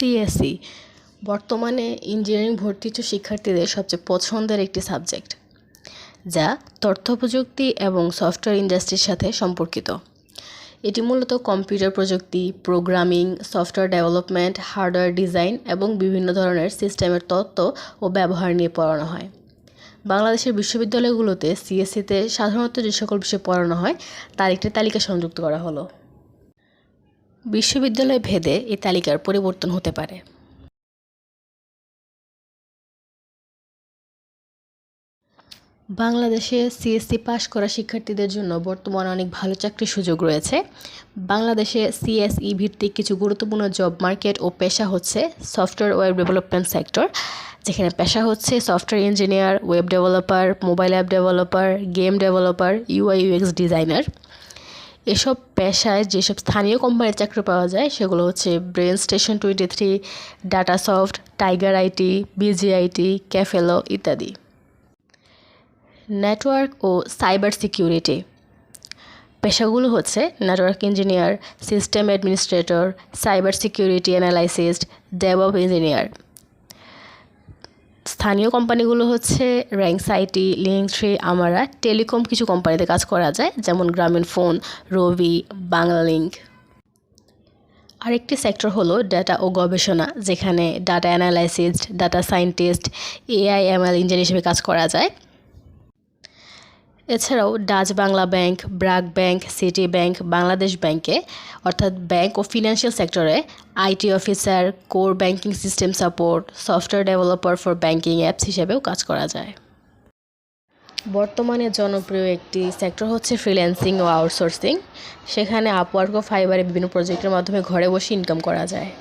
CSE বর্তমানে engineering ভর্তিচ্ছু শিক্ষার্থীদের সবচেয়ে পছন্দের একটি সাবজেক্ট, যা তথ্য প্রযুক্তি এবং সফটওয়্যার ইন্ডাস্ট্রির সাথে সম্পর্কিত। এটি মূলত কম্পিউটার প্রযুক্তি, programming, software development, hardware design এবং বিভিন্ন ধরনের সিস্টেমের তত্ত্ব ও ব্যবহার নিয়ে পড়ানো হয়। বাংলাদেশের বিশ্ববিদ্যালয়গুলোতে সিএসসিতে সাধারণত যে সকল বিষয় পড়ানো হয় তার একটি তালিকা সংযুক্ত করা হলো। বিশ্ববিদ্যালয় ভেদে এই তালিকার পরিবর্তন হতে পারে। বাংলাদেশে সিএসসি পাশ করা শিক্ষার্থীদের জন্য বর্তমানে অনেক ভালো চাকরির সুযোগ রয়েছে। বাংলাদেশে সিএসই ভিত্তিক কিছু গুরুত্বপূর্ণ জব মার্কেট ও পেশা হচ্ছে সফটওয়্যার ওয়েব ডেভেলপমেন্ট সেক্টর, যেখানে পেশা হচ্ছে software engineer, web developer, mobile app developer, game developer, UI UX designer. এসব পেশায় যেসব স্থানীয় কোম্পানির চাকরি পাওয়া যায় সেগুলো হচ্ছে ব্রেন স্টেশন 23, ডাটাসফট, টাইগার আইটি, বিজিআইটি, ক্যাফেলো ইত্যাদি। নেটওয়ার্ক ও সাইবার সিকিউরিটি পেশাগুলো হচ্ছে network engineer, system administrator, cyber security analyst, DevOps engineer. স্থানীয় কোম্পানিগুলো হচ্ছে র্যাঙ্কস আইটি, লিঙ্কট্রি, আমারা। টেলিকম কিছু কোম্পানিতে কাজ করা যায়, যেমন গ্রামীণফোন, রবি, বাংলালিংক। আরেকটি সেক্টর হলো ডাটা ও গবেষণা, যেখানে data analyst, data scientist, AI ML engineer হিসেবে কাজ করা যায়। এছাড়াও Dutch Bangla Bank, BRAC Bank, City Bank, Bangladesh ব্যাংকে অর্থাৎ ব্যাংক ও ফিনান্সিয়াল সেক্টরে IT officer, core banking system support, software developer for banking apps হিসেবেও কাজ করা যায়। বর্তমানে জনপ্রিয় একটি সেক্টর হচ্ছে ফ্রিল্যান্সিং ও আউটসোর্সিং। সেখানে আপওয়ার্ক ও ফাইবারে বিভিন্ন প্রজেক্টের মাধ্যমে ঘরে বসে ইনকাম করা যায়।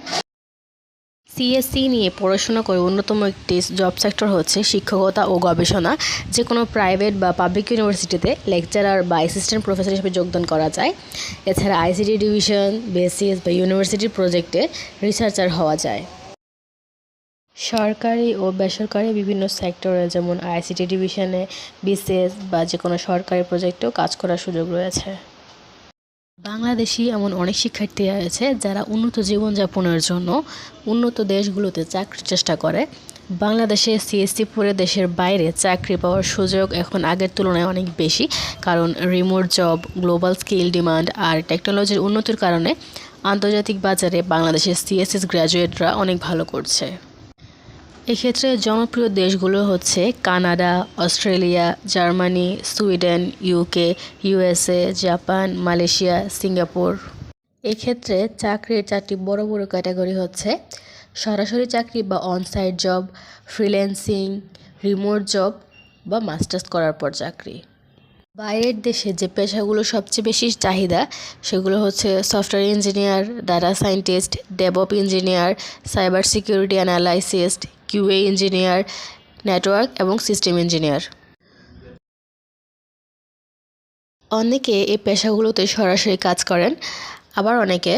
সিএসসি নিয়ে পড়াশোনা করে অন্যতম একটি জব সেক্টর হচ্ছে শিক্ষকতা ও গবেষণা। যে কোনো প্রাইভেট বা পাবলিক ইউনিভার্সিটিতে লেকচারার বা অ্যাসিস্ট্যান্ট প্রফেসর হিসেবে যোগদান করা যায়। এছাড়া আইসিটি ডিভিশন, বেসিস বা ইউনিভার্সিটির প্রজেক্টে রিসার্চার হওয়া যায়। সরকারি ও বেসরকারি বিভিন্ন সেক্টরে, যেমন আইসিটি ডিভিশনে, বিসিএস বা যে কোনো সরকারি প্রজেক্টেও কাজ করার সুযোগ রয়েছে। বাংলাদেশি এমন অনেক শিক্ষার্থী আছে যারা উন্নত জীবনযাপনের জন্য উন্নত দেশগুলোতে চাকরির চেষ্টা করে। বাংলাদেশে সিএসসি পড়ে দেশের বাইরে চাকরি পাওয়ার সুযোগ এখন আগের তুলনায় অনেক বেশি, কারণ remote job, global skill demand আর টেকনোলজির উন্নতির কারণে আন্তর্জাতিক বাজারে বাংলাদেশের সিএসএস গ্র্যাজুয়েটরা অনেক ভালো করছে। এক্ষেত্রে জনপ্রিয় দেশগুলো হচ্ছে Canada, Australia, Germany, Sweden, UK, USA, Japan, Malaysia, Singapore. এক্ষেত্রে চাকরির 4টি বড় বড় ক্যাটাগরি হচ্ছে সরাসরি চাকরি বা onsite job, freelancing, remote job বা মাস্টার্স করার পর চাকরি। বাইরের দেশে যে পেশাগুলো সবচেয়ে বেশি চাহিদা সেগুলো হচ্ছে software engineer, data scientist, DevOps engineer, cyber security analyst, QA engineer, network এবং সিস্টেম ইঞ্জিনিয়ার। অনেকে এই পেশাগুলোতে সরাসরি কাজ করেন, আবার অনেকে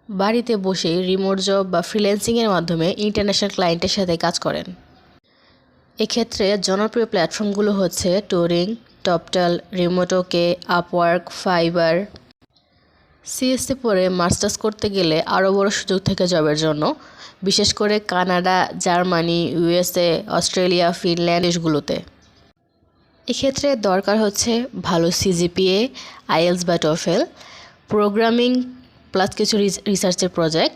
বাড়িতে বসে রিমোট জব বা ফ্রিল্যান্সিংয়ের মাধ্যমে ইন্টারন্যাশনাল ক্লায়েন্টের সাথে কাজ করেন। এক্ষেত্রে জনপ্রিয় প্ল্যাটফর্মগুলো হচ্ছে টুরিং, টপটাল, রিমোটোকে, আপওয়ার্ক, ফাইবার। সিএসসি পরে মাস্টার্স করতে গেলে আরও বড় সুযোগ থাকে জবের জন্য, বিশেষ করে Canada, Germany, USA, Australia, Finland দেশগুলোতে। এক্ষেত্রে দরকার হচ্ছে ভালো সিজিপিএ, আইএলটিএস বা টোফেল, প্রোগ্রামিং প্লাস কিছু রিসার্চের প্রজেক্ট,